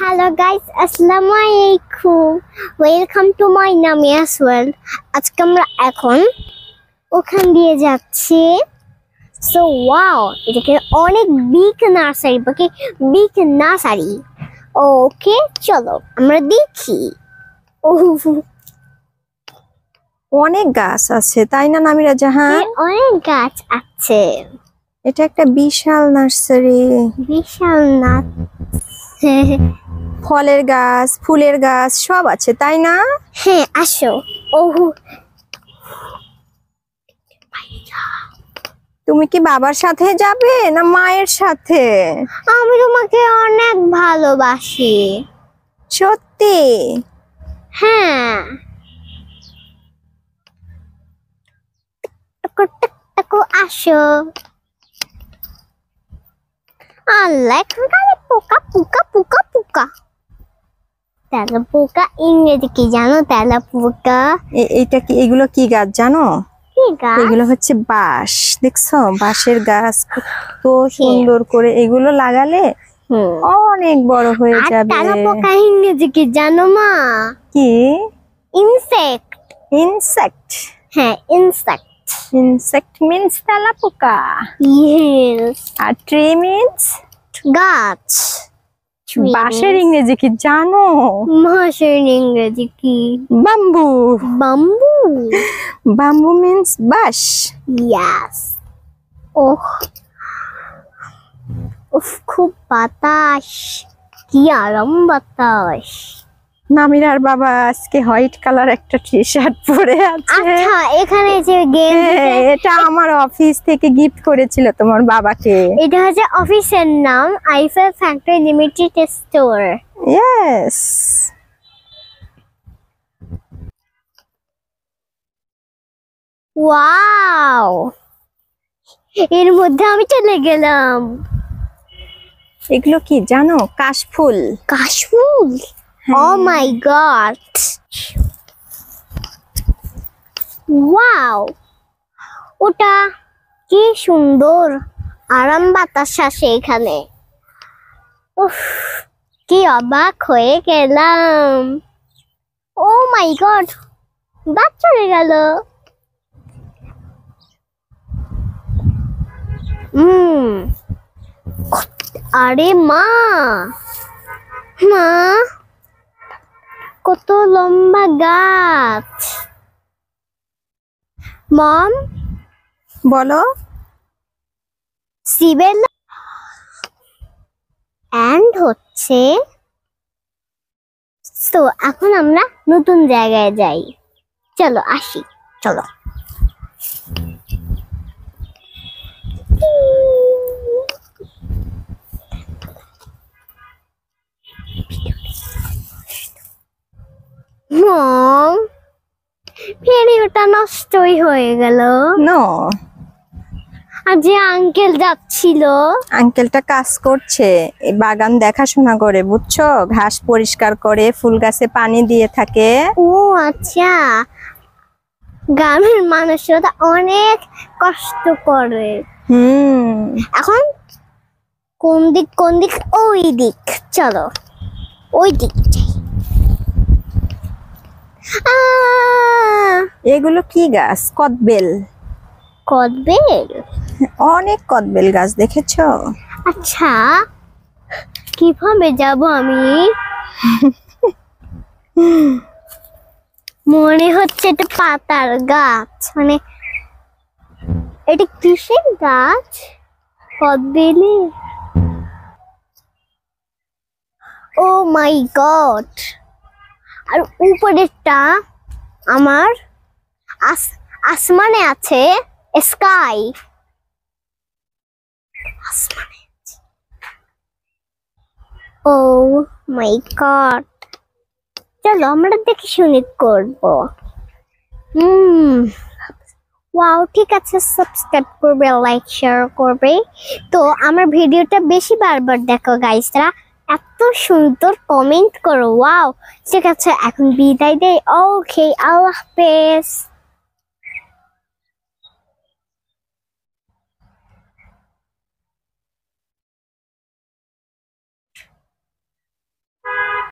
Hello guys, Assalamualaikum. Welcome to my Namia's world. আজকে আমরা এখন ওখান দিয়ে যাচ্ছি। So wow, এটাকে অনেক বিগ নার্সারি বাকি বিগ নার্সারি। ওকে চলো আমরা দেখি। অনেক গাছ আছে তাই না নামিরা জাহান? অনেক গাছ আছে। এটা একটা বিশাল নার্সারি। বিশাল না ফলের গাছ ফুলের গাছ সব আছে তাই না? হ্যাঁ আসো। তুমি কি বাবার সাথে যাবে না মায়ের সাথে? আমি তোমাকে অনেক ভালোবাসি। সত্যি? হ্যাঁ। আসো। আল্লাহ এখানে পোকা পোকা পোকা পোকা। তেলা পোকা ইংরেজি কি জানো? তেলা পোকা। এইটা কি, এগুলো কি গাছ জানো? কি গাছ? এগুলো হচ্ছে বাঁশ। দেখছো বাঁশের গাছ কত সুন্দর করে এগুলো লাগালে অনেক বড় হয়ে যাবে। তেলা পোকা ইংরেজি কি জানো মা? কি? ইনসেক্ট। ইনসেক্ট? হ্যাঁ ইনসেক্ট। ইনসেক্ট মিন্স তেলাপোকা। ইয়েস। আর ট্রি মিন্স গাছ। বাঁশের ইংরেজি কি জানো? বাঁশের ইংরেজি কি? বাম্বু। বাম্বু। বাম্বু মিন্স বাঁশ। ইয়েস। ওহ উফ খুব বাতাস, কি আরাম বাতাস। নামিরার বাবা আজকে হোয়াইট কালার একটা টি শার্ট পরে আছে। আচ্ছা এখানে যে এটা আমার অফিস থেকে গিফট করেছিল তোমার বাবাকে। এটা হচ্ছে অফিসের নাম Eiffel factory limited store. Yes. Wow, এর মধ্যে আমি চলে গেলাম। এগুলো কি জানো? কাশফুল। কাশফুল? Oh my god! Wow! ওটা কি সুন্দর আরাম বাতাস আসে এখানে। উফ কি অবাক হয়ে গেলাম। Oh my god! দাঁত চলে গেল। আরে মা, মা কত লম্বা গাছ। মম বলো। সিবেল এন্ড হচ্ছে। তো এখন আমরা নতুন জায়গায় যাই। চলো আসি, চলো। মম ভিডিওটা নষ্টই হয়ে গেল। নো, আর যে আঙ্কেল যাচ্ছিল, আঙ্কেলটা কাজ করছে, এই বাগান দেখাশোনা করে বুঝছো, ঘাস পরিষ্কার করে ফুল গাছে পানি দিয়ে থাকে। ও আচ্ছা, গ্রামের মানুষরা তো অনেক কষ্ট করে। এখন কোন দিক কোন দিক? ওই দিক, চলো ওই দিক যাই। এগুলো কি গাছ? কদবেল। কদবেল? অনেক কদবেল গাছ দেখেছো? আচ্ছা কিভাবে যাব আমি? মনে হচ্ছে এটা পাতার গাছ, মানে এটা কিসের গাছ? কদবেলি? ও মাই গড। আর উপরেরটা আমার আসমানে আছে, স্কাই আসমানে। ও মাই গড, চলো আমরা দেখে শুনে করবো। ওয়াও ঠিক আছে, সাবস্ক্রাইব করবে, লাইক শেয়ার করবে। তো আমার ভিডিওটা বেশি বারবার দেখো গাইসরা, এত সুন্দর কমেন্ট করো। ওয়াও ঠিক আছে, এখন বিদায় দেই। ওকে আল্লাহ হাফেজ।